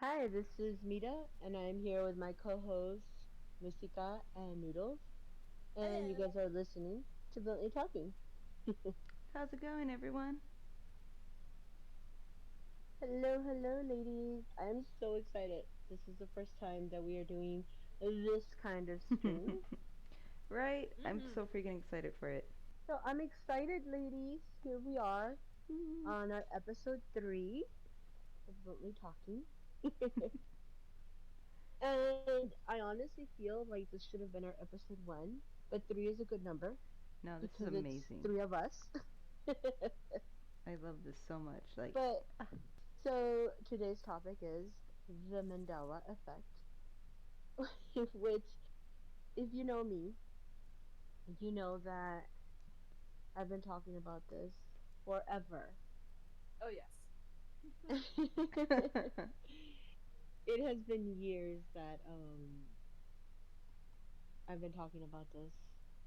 Hi, this is Mita, and I'm here with my co-hosts, Musika and Noodles, and you Hello. guys are listening to Bluntly Talking. How's it going, everyone? Hello, hello, ladies. I'm so excited. This is the first time that we are doing this kind of stream. Right? I'm Mm-hmm. so freaking excited for it. So I'm excited, ladies. Here we are Woo. on our episode 3 of Bluntly Talking. And I honestly feel like this should have been our episode 1, but 3 is a good number No, this is because it's amazing. 3 of us. I love this so much. But so today's topic is the Mandela Effect, which, if you know me, you know that I've been talking about this forever. Oh yes. It has been years that I've been talking about this,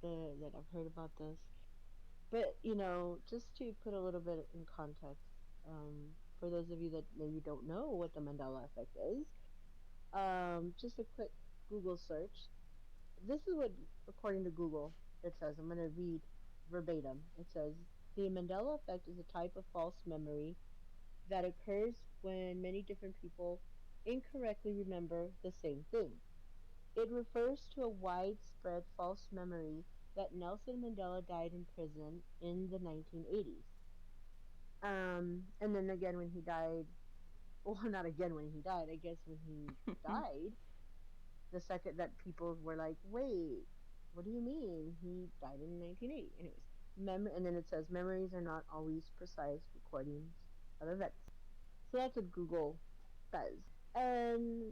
that I've heard about this. But just to put a little bit in context, for those of you that maybe don't know what the Mandela Effect is, just a quick Google search. This is what, according to Google, it says. I'm going to read verbatim. It says the Mandela effect is a type of false memory that occurs when many different people incorrectly remember the same thing. It refers to a widespread false memory that Nelson Mandela died in prison in the 1980s. And then again when he died, well, not again when he died, I guess when he died, the second that people were like, wait, what do you mean? He died in 1980. Anyways, and then it says memories are not always precise recordings of events. So that's what Google says. And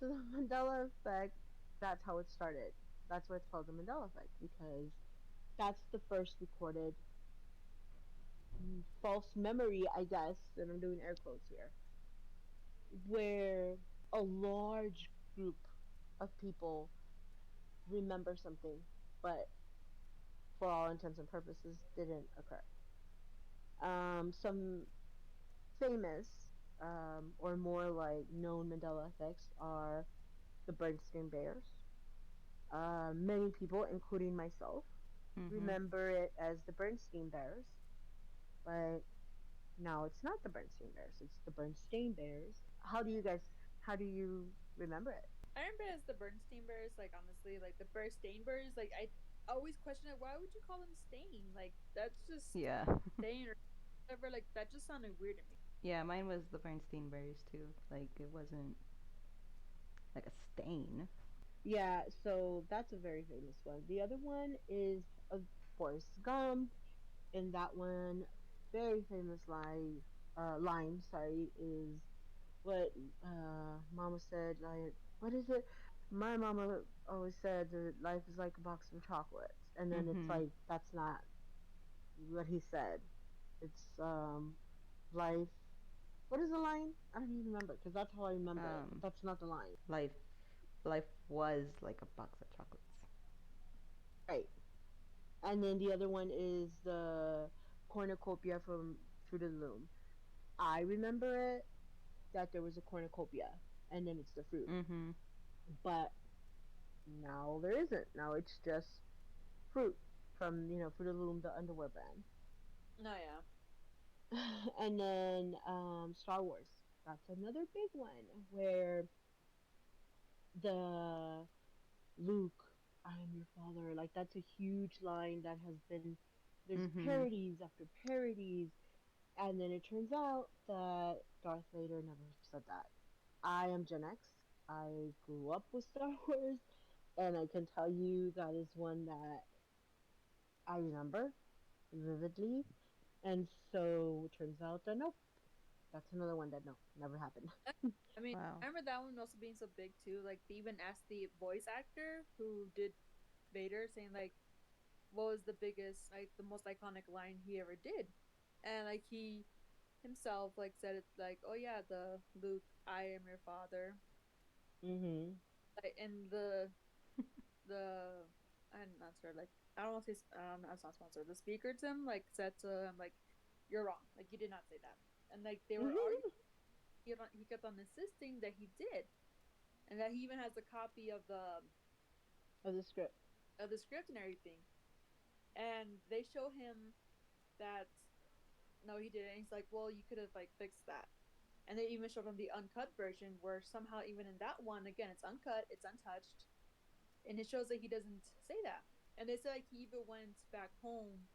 so the Mandela effect, that's how it started. That's why it's called the Mandela effect, because that's the first recorded false memory, I guess, and I'm doing air quotes here, where a large group of people remember something, but for all intents and purposes, didn't occur. Some famous or more like known Mandela effects are the Bernstein Bears. Many people, including myself, Mhm. remember it as the Bernstein Bears, but now it's not the Bernstein Bears, it's the Bernstein Bears. How do you remember it? I remember it as the Bernstein Bears. Like honestly, like the Bernstein Bears. Like I always question it. Why would you call them Stain? Like that's just Yeah. Stain or whatever. Like that just sounded weird to me. Yeah, mine was the Bernstein Bears too. Like it wasn't like a stain. Yeah, so that's a very famous one. The other one is, of Forrest Gump, and that one, very famous line, sorry, is what Mama said. Like, what is it? My mama always said that life is like a box of chocolates, and then it's Mhm. like that's not what he said. It's life. What is the line? I don't even remember because that's how I remember it, but Um that's not the line. life life was like a box of chocolates. Right. And then the other one is the cornucopia from Fruit of the Loom. I remember it that there was a cornucopia, and then it's the fruit. Mhm. But now there isn't. Now it's just fruit from Fruit of the Loom, the underwear brand. No, yeah. And then Star Wars. That's another big one where the Luke, I am your father. Like that's a huge line that has been. There's Mhm. parodies after parodies. And then it turns out that Darth Vader never said that. I am Gen X. I grew up with Star Wars, and I can tell you that is one that I remember vividly. And so it turns out that nope, that's another one that no, never happened. I mean, Wow. I remember that one also being so big too. Like they even asked the voice actor who did Vader, saying like, what was the biggest, like the most iconic line he ever did, and like he himself like said it like, oh yeah, the Luke, I am your father. Mhm. Like and the I'm not sure. Like I don't want to say it's not sponsored. The speaker to him like said to him like, "You're wrong. Like you did not say that." And like they were arguing. he kept on insisting that he did, and that he even has a copy Of the script. of the script and everything. And they show him that no, he didn't. He's like, well, you could have like fixed that. And they even showed him the uncut version, where somehow even in that one, again, it's uncut, it's untouched, and it shows that he doesn't say that. And they said like he even went back home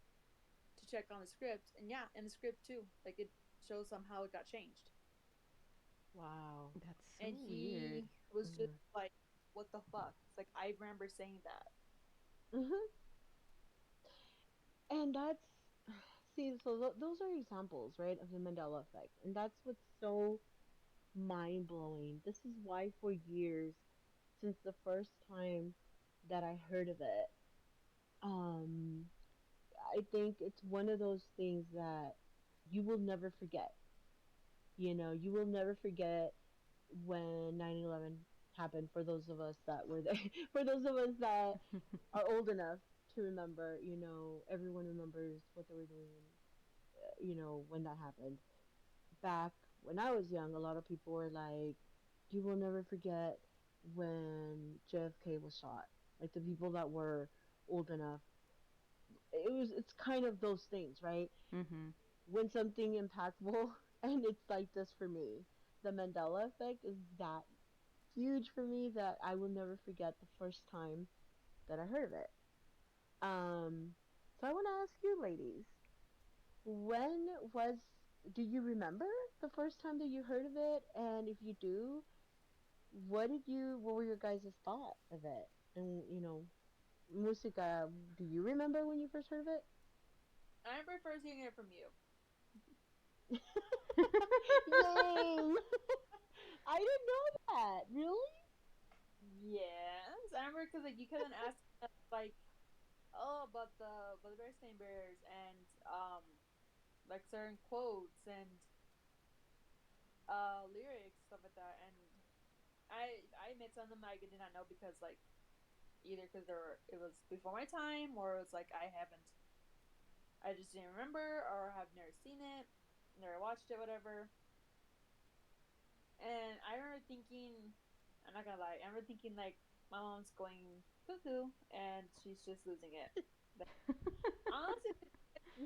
to check on the script, and yeah, in the script too, like it shows somehow it got changed. Wow. That's so And weird. he was just Hmm. like, "What the fuck?" It's like I remember saying that. Hmm. And that's see, so those are examples, right, of the Mandela effect, and that's what's so mind blowing. This is why for years, since the first time that I heard of it, um, I think it's one of those things that you will never forget. You know, you will never forget when 9/11 happened, for those of us that were there. For those of us that are old enough to remember, everyone remembers what they were doing, when that happened. Back when I was young, a lot of people were like, you will never forget when JFK was shot. Like the people that were old enough. It's kind of those things, right? Mhm. When something impactful, and it's like this for me. The Mandela effect is that huge for me that I will never forget the first time that I heard of it. Um, so I want to ask you, ladies, when was, do you remember the first time that you heard of it? And if you do, what were your guys' thought of it? And, Musica, do you remember when you first heard of it? I remember first hearing it from you. Yay! I didn't know that. Really? Yes, I remember because like you couldn't ask us, like, oh, but the Bear Bears and like certain quotes and lyrics, stuff like that. And I admit some of them I did not know because like either because it was before my time, or it's like I just didn't remember, or have never seen it, never watched it, whatever. And I remember thinking, I'm not gonna lie, I remember thinking like my mom's going cuckoo and she's just losing it. Like, honestly, Hmm.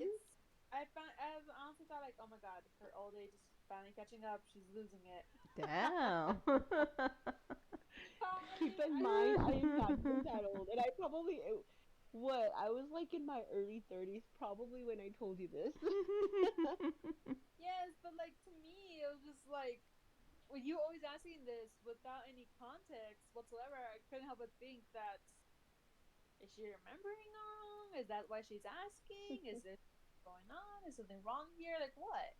it's I honestly thought like, oh my god, her old age is finally catching up. She's losing it. Damn. I Keep mean, in I mind, I am not even that old, and what, I was like in my early 30s, probably when I told you this. yes, but like to me, it was just like, with you always asking this without any context whatsoever, I couldn't help but think that, is she remembering wrong? Is that why she's asking? Is this going on? Is something wrong here? Like what?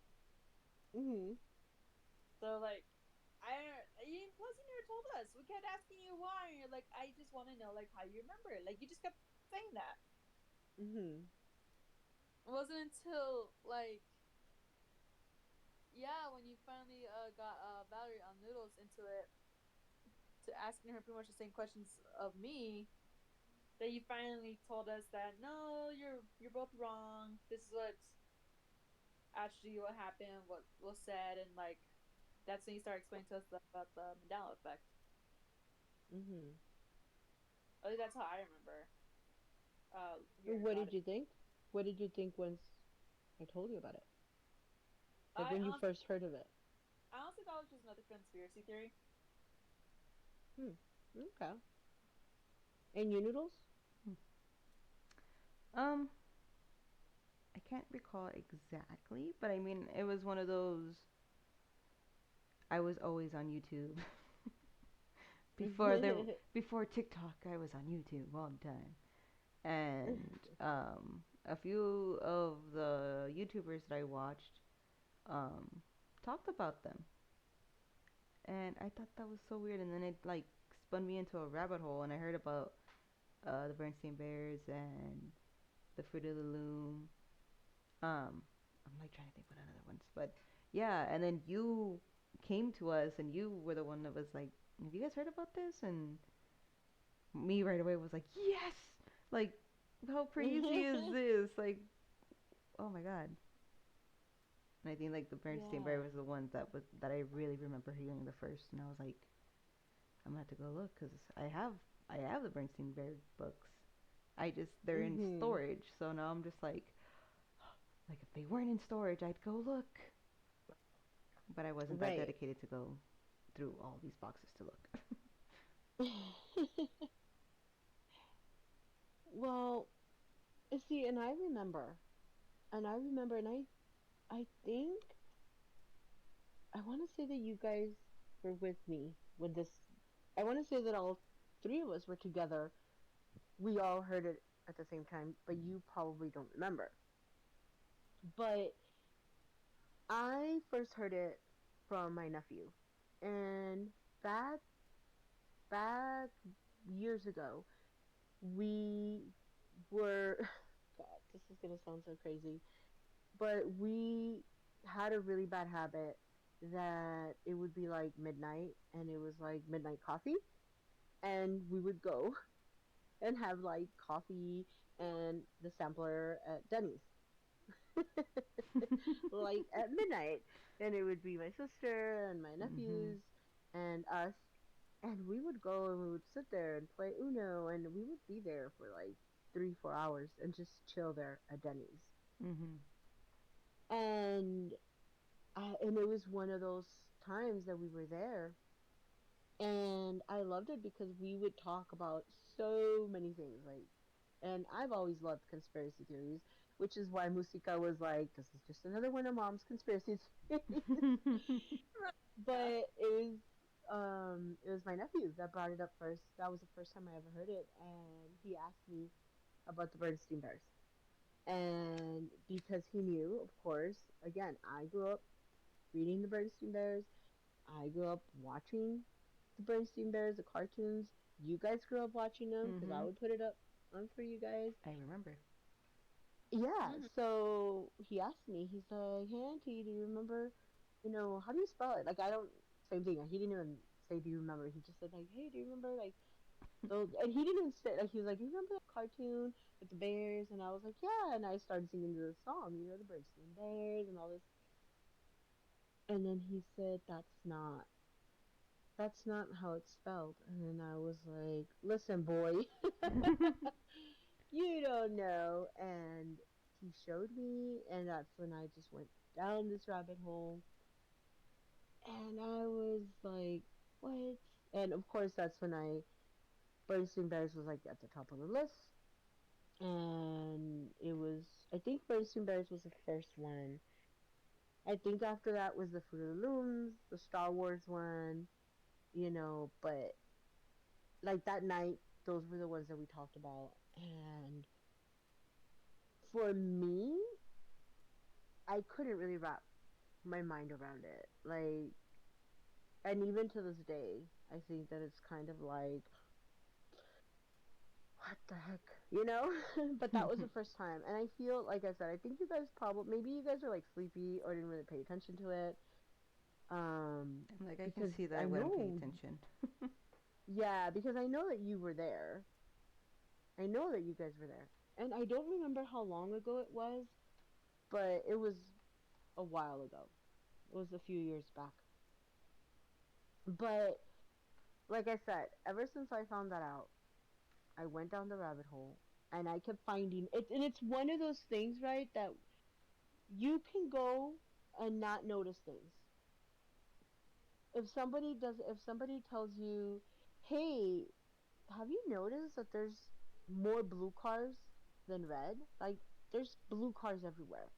Hmm. So like, plus you never told us. We kept asking you why, and you're like, I just want to know like how you remember it. Like you just kept saying that. Hmm. It wasn't until like, yeah, when you finally got Valerie on Noodles into it, to asking her pretty much the same questions of me, that you finally told us that no, you're both wrong. This is what happened, what was said, and like that's when you start explaining to us about the Mandela effect. Hmm. At least that's how I remember hearing What about did it. you think? What did you think once I told you about it? Like I when you honestly, first heard of it? I honestly thought it was just another conspiracy theory. Hmm. Okay. And you, Noodles? um, I can't recall exactly, but I mean, it was one of those. I was always on YouTube. before there, before TikTok, I was on YouTube all the time, and a few of the YouTubers that I watched um, talked about them, and I thought that was so weird. And then it like spun me into a rabbit hole, and I heard about the Bernstein Bears and the Fruit of the Loom. Um, I'm like trying to think what other ones, but yeah. And then you came to us, and you were the one that was like, "Have you guys heard about this?" And me right away was like, "Yes!" Like, how crazy is this? Like, oh my god. And I think like the Bernstein Bear Yeah. was the one that I really remember hearing the first, and I was like, I'm gonna have to go look because I have the Bernstein Bear books. I just they're in Mhm. storage, so now I'm just like if they weren't in storage, I'd go look. But I wasn't that Right. dedicated to go through all these boxes to look. Well, see, and I remember, and I think I want to say that you guys were with me when this. I want to say that all three of us were together. We all heard it at the same time, but you probably don't remember. But I first heard it from my nephew, and back back years ago, we were. God, this is gonna sound so crazy, but we had a really bad habit that it would be like midnight, and it was like midnight coffee, and we would go and have like coffee and the sampler at Denny's, like at midnight, and it would be my sister and my Mhm. nephews and us, and we would go and we would sit there and play Uno, and we would be there for like 3 4 hours and just chill there at Denny's. Mhm. And and it was one of those times that we were there, and I loved it because we would talk about so many things, like, and I've always loved conspiracy theories, which is why Musica was like, this is just another one of mom's conspiracy theories. Yeah. But it was my nephew that brought it up first. That was the first time I ever heard it, and he asked me about the Bernstein Bears. And because he knew, of course, again, I grew up reading the Bernstein Bears. I grew up watching the Bernstein Bears, the cartoons. You guys grew up watching them because I Mhm. would put it up on for you guys. I remember. Yeah, Mhm. so he asked me, he's like, hey, Auntie, do you remember, how do you spell it? Like, I don't, same thing. He didn't even say, do you remember? He just said, like, hey, do you remember, like, those, and he didn't even say, like, he was like, you remember that cartoon with the bears? And I was like, yeah, and I started singing the song, the Bernstein Bears and all this. And then he said, that's not how it's spelled. And then I was like, listen, boy, you don't know. And he showed me, and that's when I just went down this rabbit hole. And I was like, what? And of course, that's when Bernstein Bears was like at the top of the list. And I think Bernstein Bears was the first one. I think after that was the Fruit of the Looms, the Star Wars one, but like that night, those were the ones that we talked about. And for me, I couldn't really wrap my mind around it. Like, and even to this day, I think that it's kind of like, what the heck, but that was the first time. And I feel, like I said, I think you guys probably, maybe you guys are like sleepy or didn't really pay attention to it. I'm like, I can Because see that I I wouldn't pay know, attention. yeah, because I know that you were there. I know that you guys were there. And I don't remember how long ago it was, but it was a while ago. It was a few years back. But like I said, ever since I found that out, I went down the rabbit hole and I kept finding it. And it's one of those things, right, that you can go and not notice things. If somebody tells you, hey, have you noticed that there's more blue cars than red? Like, there's blue cars everywhere.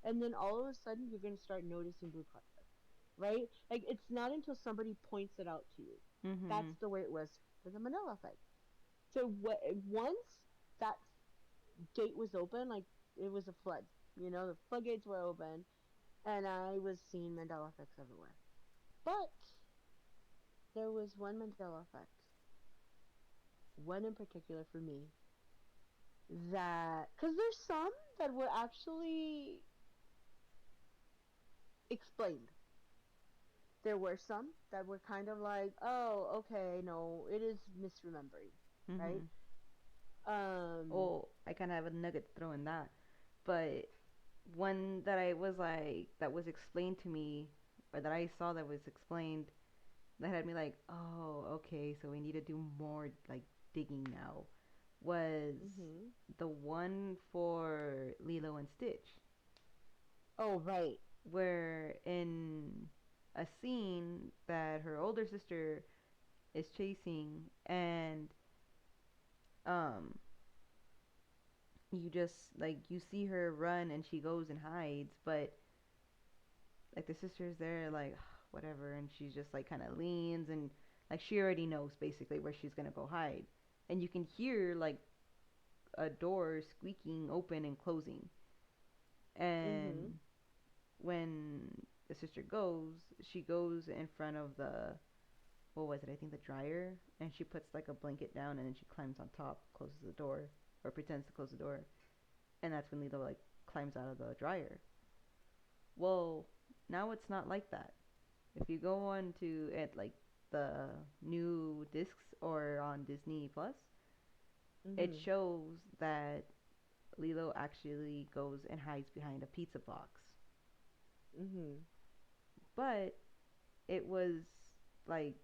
And then all of a sudden, you're going to start noticing blue cars, right? Like, it's not until somebody points it out to you. That's Mhm. the way it was for the Mandela effect. So once that gate was open, like it was a flood. The floodgates were open, and I was seeing Mandela effects everywhere. But there was one Mandela effect, one in particular for me, that because there's some that were actually explained. There were some that were kind of like, oh, okay, no, it is misremembering, right? Mhm. Um, Oh, I kind of have a nugget to throw in that, but one that I was like that was explained to me, or that I saw that was explained, that had me like, oh, okay, so we need to do more like digging now, was Mhm. the one for Lilo and Stitch, Oh, right. where in a scene that her older sister is chasing, and um you just like you see her run and she goes and hides, but like the sister's there like whatever, and she's just like kind of leans, and like she already knows basically where she's gonna go hide, and you can hear like a door squeaking open and closing, and Mhm. when the sister goes, she goes in front of the, what was it, I think the dryer, and she puts like a blanket down, and then she climbs on top, closes the door, or pretends to close the door, and that's when Lilo like climbs out of the dryer. Well, now it's not like that. If you go on to it like the new discs or on Disney Plus, it Mhm. shows that Lilo actually goes and hides behind a pizza box. Mhm. But it was like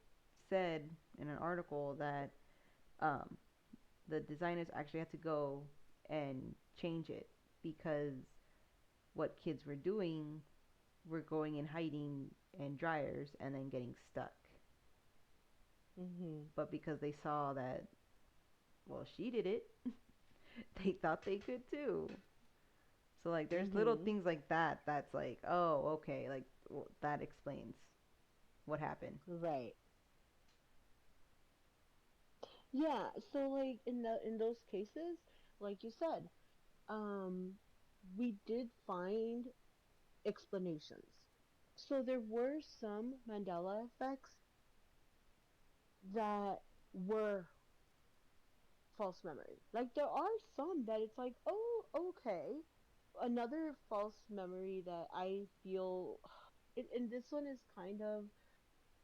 said in an article that um, the designers actually had to go and change it because what kids were doing were going and hiding in dryers and then getting stuck. Mhm. But because they saw that, well, she did it, they thought they could too. So like there's little Mhm. things like that that's like, oh, okay, like that explains what happened. Right. Yeah, so like in those cases, like you said, um we did find explanations. So there were some Mandela effects that were false memory. Like there are some that it's like, oh, okay. Another false memory that I feel, and this one is kind of,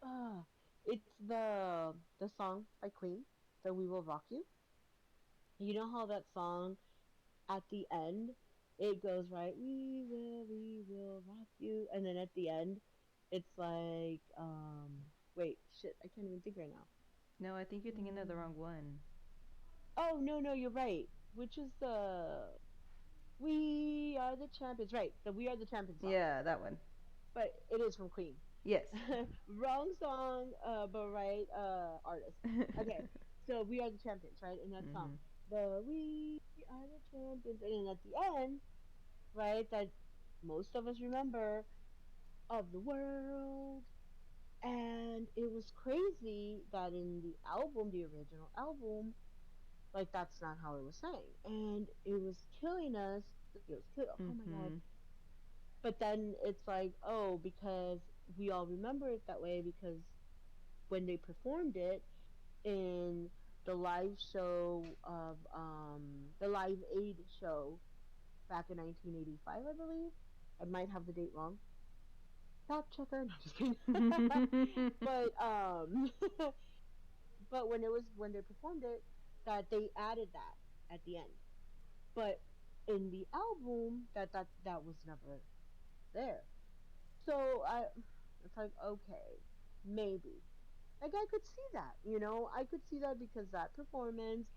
uh, it's the song by Queen, the "We Will Rock You." You know how that song at the end it goes right, we will rock you, and then at the end, it's like, wait, shit, I can't even think right now. No, I think you're thinking of the Mm. wrong one. Oh no, no, you're right. Which is the "We Are the Champions"? Right, the "We Are the Champions" song. Yeah, that one. But it is from Queen. Yes. Wrong song, but right artist. Okay, so "We Are the Champions," right? In that song, Mhm. the "We Are the Champions," and then at the end, right, that most of us remember, of the world. And it was crazy that in the album, the original album, like that's not how it was sang, and it was killing us. It was oh my god! Mhm. But then it's like, oh, because we all remember it that way because when they performed it in the live show of the Live Aid show back in 1985, I believe. I might have the date wrong. Fact checker. No, just kidding. But but when they performed it, that they added that at the end. But in the album, that was never there. So it's like, okay, maybe. Like I could see that, I could see that because that performance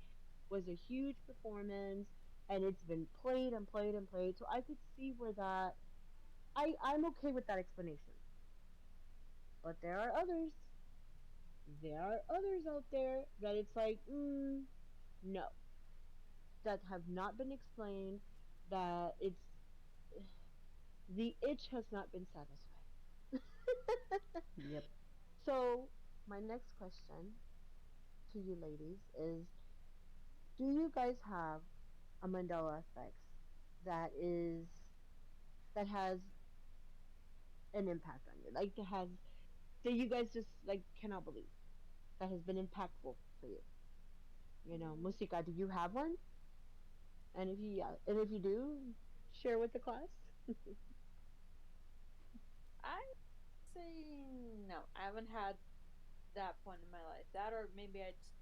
was a huge performance, and it's been played and played and played. So I could see where that I'm okay with that explanation. But there are others out there that it's like, no, that have not been explained. That it's the itch has not been satisfied. Yep. So my next question to you ladies is: do you guys have a Mandela effect that is that has an impact on you, like that you guys just like cannot believe, that has been impactful for you? Musika, do you have one? And if you do, share with the class. I say no. I haven't had that point in my life. That, or maybe I just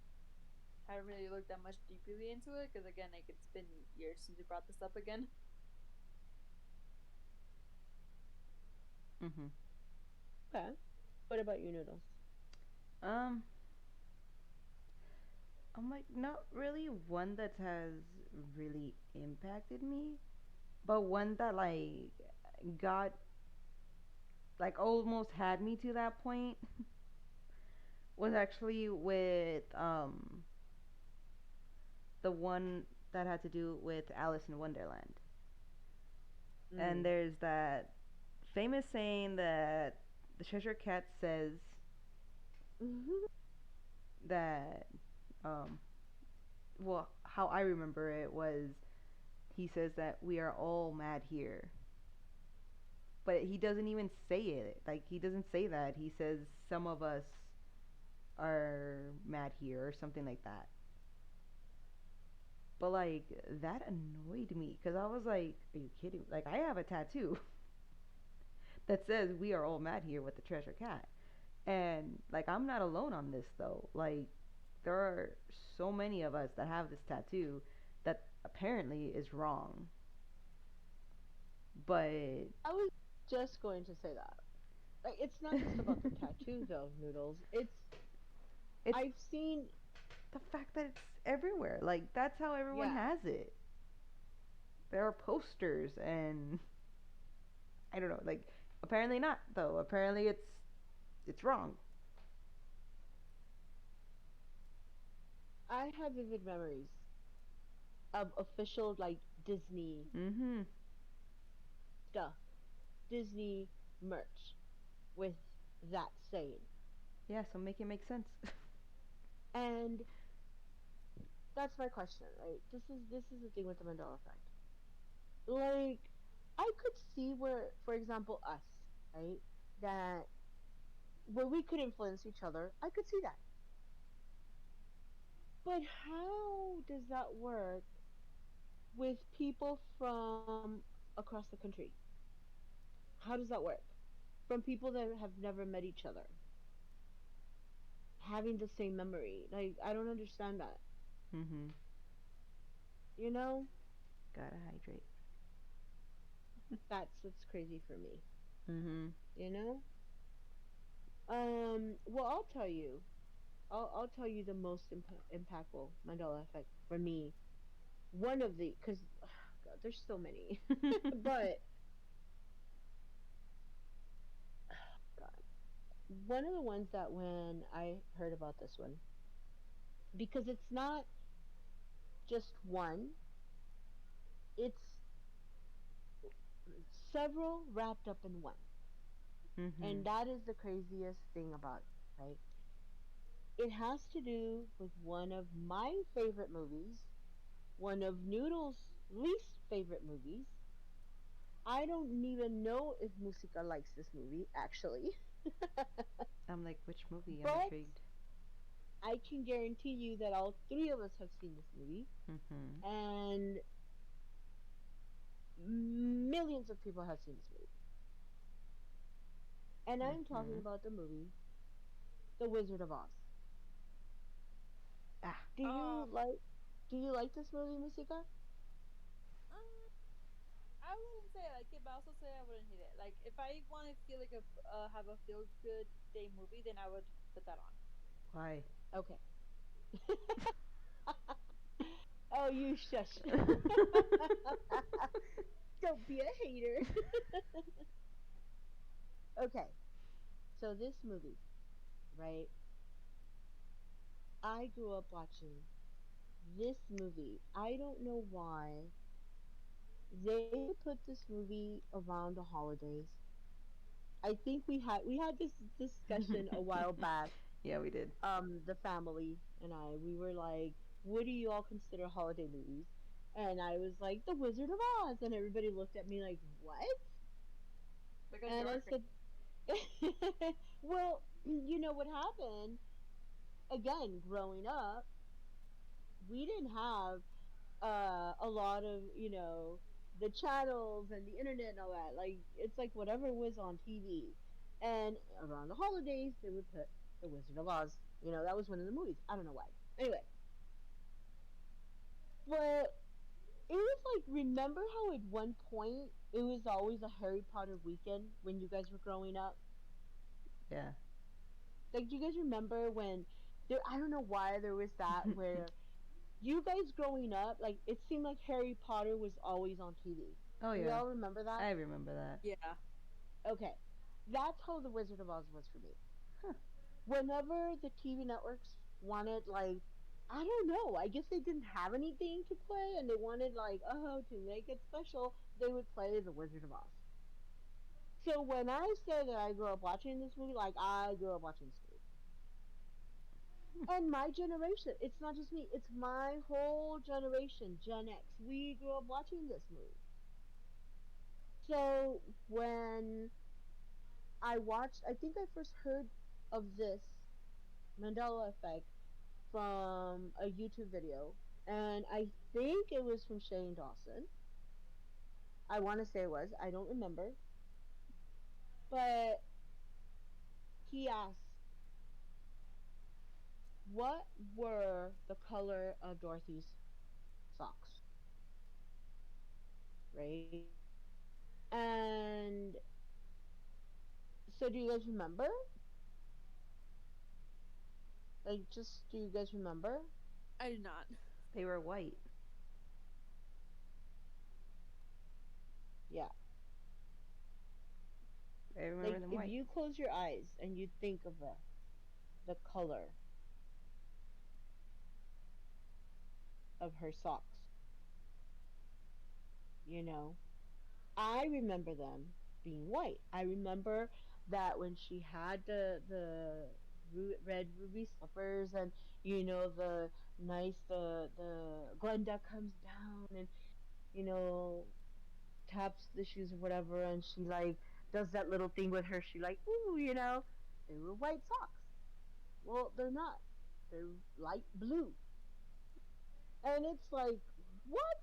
haven't really looked that much deeply into it because again, like it's been years since we brought this up again. Mhm. Okay. What about you, Noodles? Um, I'm like not really one that has really impacted me, but one that like got like almost had me to that point was actually with the one that had to do with Alice in Wonderland. And Mm. there's that famous saying that the Cheshire Cat says that um well how I remember it was he says that we are all mad here. But he doesn't even say it. Like he doesn't say that. He says some of us are mad here or something like that. But like that annoyed me because I was like, "Are you kidding?" Like I have a tattoo that says "We are all mad here" with the treasure cat, and like I'm not alone on this though. Like there are so many of us that have this tattoo that apparently is wrong. But I was just going to say that. Like, it's not just about the tattoo, though, Noodles. it's I've seen, the fact that it's everywhere. Like that's how everyone yeah, has it. There are posters and I don't know. Like apparently not though. Apparently it's wrong. I have vivid memories of official, like, Disney Mhm. stuff, Disney merch with that saying. Yeah. So make it make sense. And that's my question, right? This is the thing with the Mandela effect. Like, I could see where, for example, us, right? That where we could influence each other, I could see that. But how does that work with people from across the country? How does that work? From people that have never met each other, having the same memory. Like, I don't understand that. Mhm. You know? Gotta hydrate. That's crazy for me. Mhm. You know? Well, I'll tell you. I'll tell you the most impactful Mandela effect for me. One of the, because, God, there's so many. But, God, one of the ones that when I heard about this one, because it's not just one, it's several wrapped up in one. And mhm. that is the craziest thing about it, right? It has to do with one of my favorite movies, one of Noodle's least favorite movies. I don't even know if Musica likes this movie, actually. I'm like, which movie? I'm But intrigued. I can guarantee you that all three of us have seen this movie, Mhm. and millions of people have seen this movie. And I'm talking Mhm. about the movie The Wizard of Oz. Ah. Do Uh, you like do you like this movie, Musica? uh, I wouldn't say I like it, but I also say I wouldn't hate it. Like if I want to feel like a have a feel good day movie, then I would put that on. Why? Okay. Oh, you shush. Don't be a hater. Okay. So this movie, right? I grew up watching this movie. I don't know why they would put this movie around the holidays. I think we had this discussion a while back. Yeah, we did. The family and I, we were like, "What do you all consider holiday movies?" And I was like, "The Wizard of Oz," and everybody looked at me like, "What?" Because And you're I crazy. said, "Well, you know what happened? Again, growing up, we didn't have a lot of the channels and the internet and all that. Like it's like whatever was on TV, and around the holidays they would put The Wizard of Oz. That was one of the movies. I don't know why. Anyway, but it was like remember how at one point." it was always a Harry Potter weekend when you guys were growing up. Yeah. Like, do you guys remember when there? I don't know why there was that where you guys growing up, like it seemed like Harry Potter was always on TV. Oh Do we yeah, all remember that? I remember that. Yeah. Okay, that's how the Wizard of Oz was for me. Huh. Whenever the TV networks wanted, like, I don't know, I guess they didn't have anything to play, and they wanted, like, oh, to make it special, they would play the Wizard of Oz. So when I say that I grew up watching this movie, like I grew up watching this movie. And my generation, it's not just me, it's my whole generation, Gen X. We grew up watching this movie. So when I watched, I think I first heard of this Mandela Effect from a YouTube video, and I think it was from Shane Dawson. I want to say it was, I don't remember. But he asked, what were the color of Dorothy's socks, right? And so, do you guys remember? Like, just do you guys remember? I did not. They were white. Yeah. I remember Like, them if white. you close your eyes and you think of the color of her socks, you know, I remember them being white. I remember that when she had the red ruby slippers, and the nice the Glenda comes down and taps the shoes or whatever, and she like does that little thing with her. She like, ooh, they were white socks. Well, they're not. They're light blue, and it's like, what?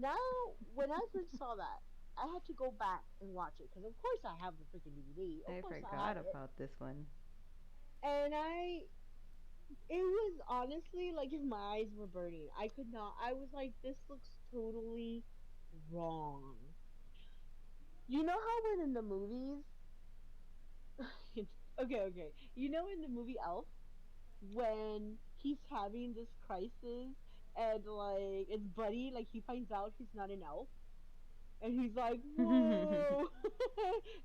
Now, when I first saw that, I had to go back and watch it because, of course, I have the freaking DVD. Of I course, I forgot have it, about this one. and it was honestly like if my eyes were burning. I could not. I was like, this looks totally wrong. You know how when in the movies, okay, okay. You know in the movie Elf when he's having this crisis and like it's Buddy, like he finds out he's not an elf and he's like, "Whoa!"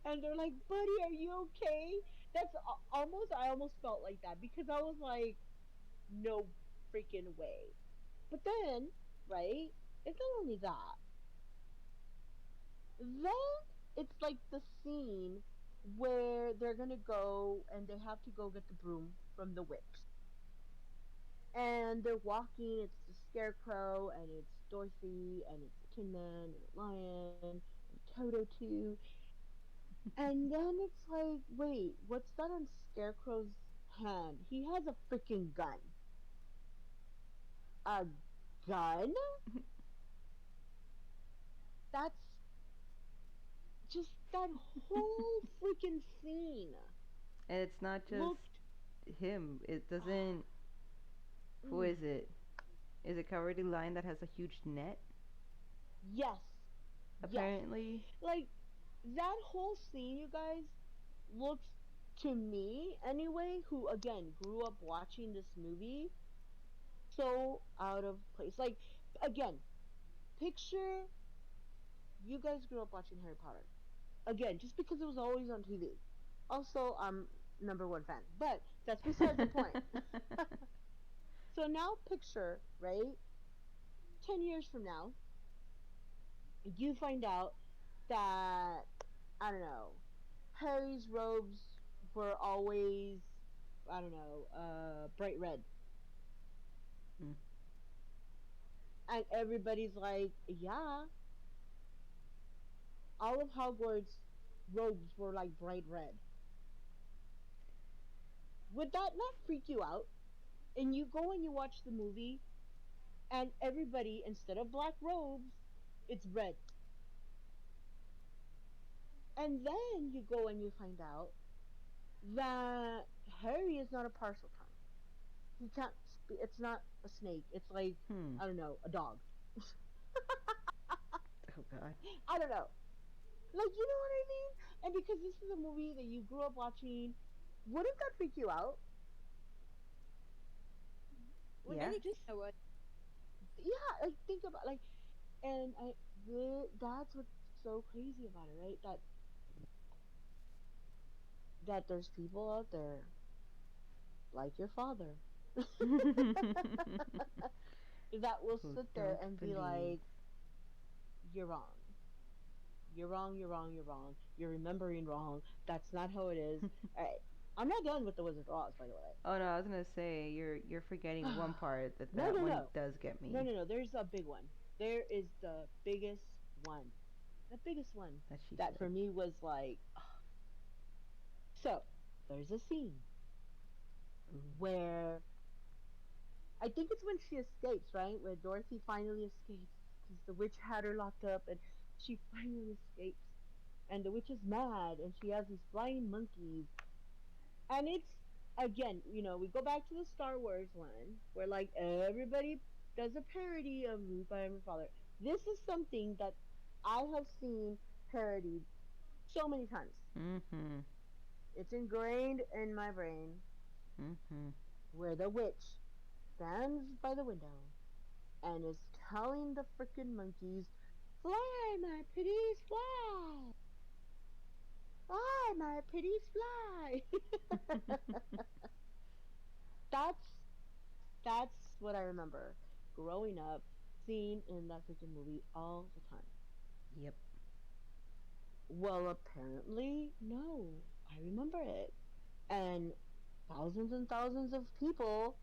And they're like, "Buddy, are you okay?" That's almost. I almost felt like that because I was like, "No freaking way!" But then, right? It's not only that. Then it's like the scene where they're gonna go and they have to go get the broom from the witch. And they're walking, it's the scarecrow and it's Dorothy and it's a tin man and a lion and Toto too. And then it's like, wait, what's that on Scarecrow's hand? He has a freaking gun. A gun? That's just that whole freaking scene And it's not just looked. him. It doesn't. Who Mm, is it? Is it Cowardly Lion that has a huge net? yes, yes. Apparently. Like that whole scene, you guys, looks to me anyway, who again grew up watching this movie, so out of place. Like again, picture you guys grew up watching Harry Potter. Again, just because it was always on TV. Also, I'm number one fan. But that's besides the point. So now picture, right? 10 years from now, you find out that I don't know, Harry's robes were always I don't know, bright red. Mm. And everybody's like, yeah, all of Hogwarts robes were like bright red. Would that not freak you out? And you go and you watch the movie, and everybody, instead of black robes, it's red. And then you go and you find out that Harry is not a parcel tongue. He can't. It's not a snake. It's like Hmm. I don't know, a dog. Oh God. I don't know. Like, you know what I mean? And because this is a movie that you grew up watching, wouldn't that freak you out? Yeah. Like, Any just kind of way. yeah, like think about like, and that's what's so crazy about it, right? That there's people out there like your father that will Who sit there don't and be believe. like, "You're wrong. You're wrong. You're wrong. You're wrong. You're remembering wrong. That's not how it is." All right, I'm not done with the Wizard of Oz, by the way. Oh no, I was gonna say you're forgetting one part that No, that no, one no, does get no, me. no, no. There's a big one. There is the biggest one. The biggest one That she that said. for me was like, so there's a scene Ooh. where I think it's when she escapes, right? Where Dorothy finally escapes because the witch had her locked up, and she finally escapes. And the witch is mad, and she has these flying monkeys. And it's again, we go back to the Star Wars one, where like everybody does a parody of Luke, I Am Your Father. This is something that I have seen parodied so many times. Mhm. It's ingrained in my brain, Mhm. where the witch stands by the window and is telling the freaking monkeys, "Fly, my pretties, fly! Fly, my pretties, fly!" that's that's what I remember growing up, seeing in that freaking movie all the time. Yep. Well, apparently, no. I remember it. And thousands of people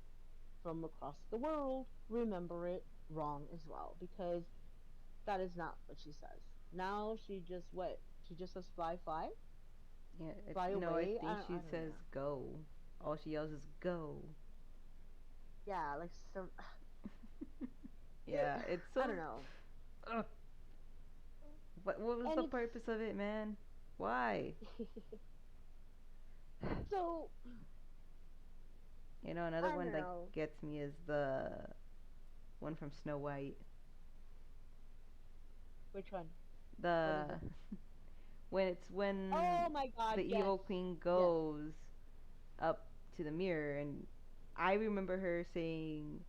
from across the world remember it wrong as well, because that is not what she says. Now she just what? She just says fly, fly, Yeah. fly No, I away. think she I don't says know. go. All she yells is go. Yeah, like some it. Yeah. It's I so. don't know. Ugh. What was And the it's purpose of it, man? Why? so You know, another I one don't that know gets me is the one from Snow White. which one. What is The it? when Oh my God! the Yes, evil queen yes. goes up to the mirror, and I remember her saying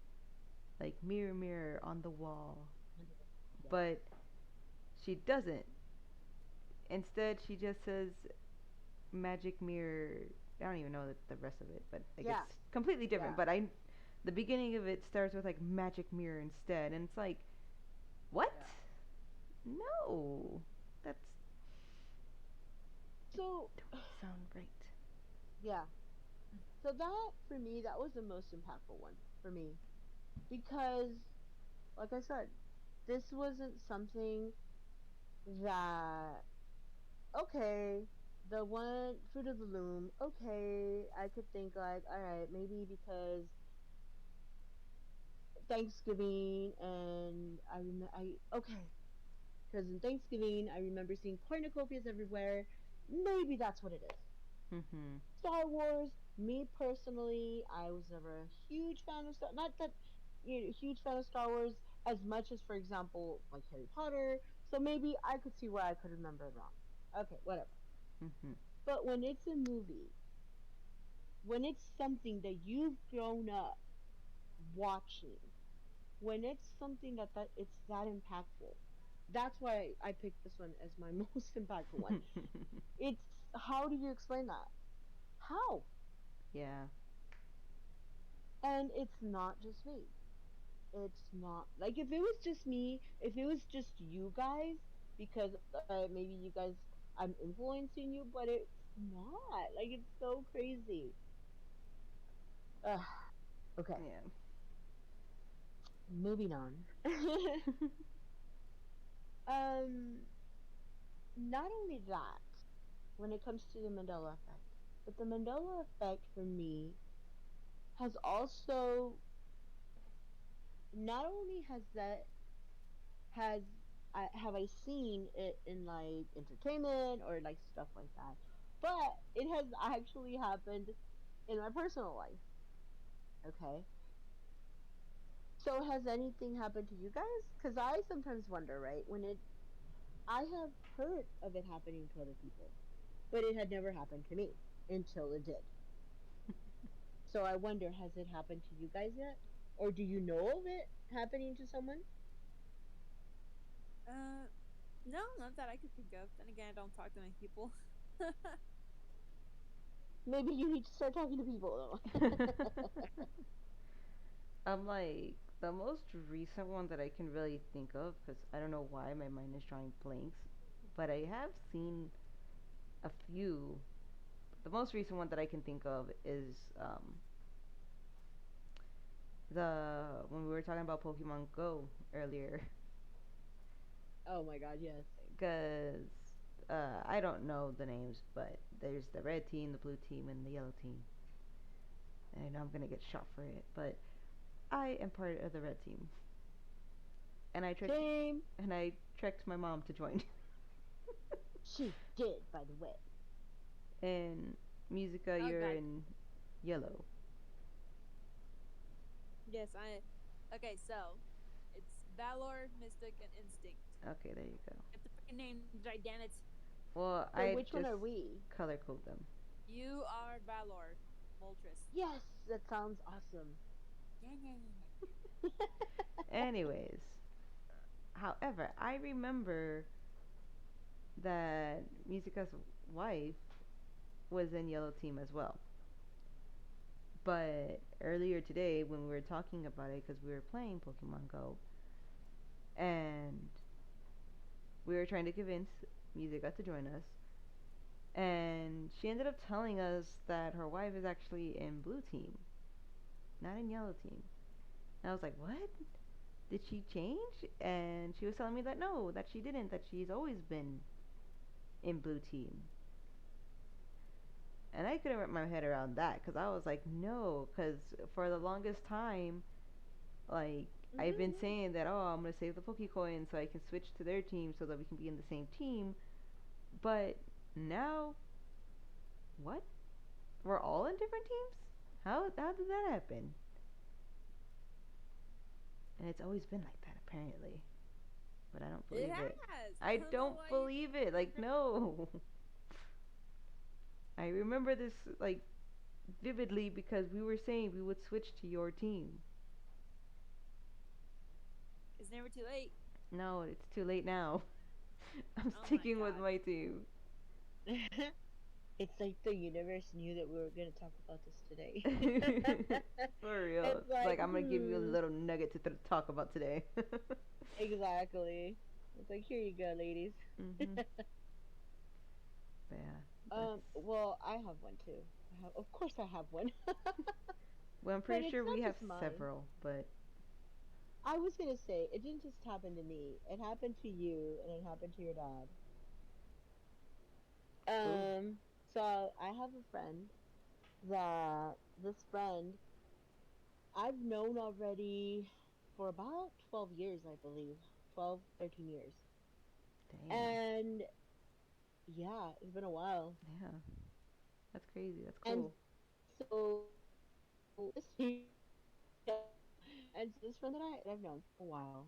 like mirror mirror on the wall, Yes. but she doesn't. Instead, she just says magic mirror. I don't even know the rest of it, but like Yeah, it's completely different. yeah. But I, the beginning of it starts with like magic mirror instead, and it's like, what? Yeah. No, that's So don't sound right. yeah. So that for me, that was the most impactful one for me, because, like I said, this wasn't something that, okay, the one Fruit of the Loom, okay, I could think like, all right, maybe because Thanksgiving, and okay, because in Thanksgiving I remember seeing cornucopias everywhere. Maybe that's what it is. Mhm. Star Wars, me personally, I was never a huge fan of Star. Not that huge fan of Star Wars as much as, for example, like Harry Potter. So maybe I could see where I could remember it wrong. Okay, whatever. Mhm. But when it's a movie, when it's something that you've grown up watching, when it's something that it's that impactful, that's why I picked this one as my most impactful one. It's, how do you explain that? How? Yeah. And it's not just me. It's not like, if it was just me, if it was just you guys, because maybe you guys, I'm influencing you, but it's not. Like, it's so crazy. Ugh. Okay, Yeah. moving on. um, Not only that, when it comes to the Mandela effect, but the Mandela effect for me has also, not only has that has have I seen it in like entertainment or like stuff like that, but it has actually happened in my personal life. Okay, so has anything happened to you guys? Because I sometimes wonder, right? When it I have heard of it happening to other people, but it had never happened to me until it did. So I wonder, has it happened to you guys yet? Or do you know of it happening to someone? Uh, no, not that I could think of. Then again, I don't talk to many people. Maybe you need to start talking to people though. I'm like the most recent one that I can really think of because I don't know why my mind is drawing blanks, but I have seen a few. The most recent one that I can think of is the when we were talking about Pokemon Go earlier, Oh my god, yes. because I don't know the names, but there's the red team, the blue team, and the yellow team. And I know I'm gonna get shot for it, but I am part of the red team, and Same. I tricked my mom to join. She did, by the way. And Musica, Oh you're God, in yellow. yes, I. Okay, so it's Valor, Mystic, and Instinct. Okay, there you go. Get the freaking names right, damn it! Well, So I which one just are we? color code them. You are Valor, Moltres. Yes, that sounds awesome. Yeah, yeah, yeah, Anyways, however, I remember that Musica's wife was in yellow team as well. But earlier today, when we were talking about it, because we were playing Pokemon Go, and we were trying to convince Musica to join us, and she ended up telling us that her wife is actually in blue team, not in yellow team. And I was like, what? Did she change? And she was telling me that no, that she didn't, that she's always been in blue team. And I couldn't wrap my head around that because I was like, no, because for the longest time, like, I've been Hmm. saying that, oh, I'm going to save the Pokecoin so I can switch to their team so that we can be in the same team. But now, what? We're all in different teams? How did that happen? And it's always been like that, apparently. But I don't yeah. It believe it. has. I I don't know don't why you believe it. Like, no. I remember this, like, vividly because we were saying we would switch to your team. It's never too late. No, it's too late now. I'm Oh my sticking with God. my team. It's like the universe knew that we were going to talk about this today. For real. It's It's like, like, I'm going to give you a little nugget to talk about today. exactly. It's like, here you go, ladies. Mhm. But yeah, that's. Well, I have one too. Of course, I have one, Well, I'm but pretty it's sure we not have just mine. several, but. I was gonna say it didn't just happen to me. It happened to you, and it happened to your dad. Ooh, Um, so I have a friend that this friend I've known already for about 12 years, I believe. 12, 13 years. damn. And yeah, it's been a while. Yeah, that's crazy. That's And cool. so this and so this friend that I've known for a while.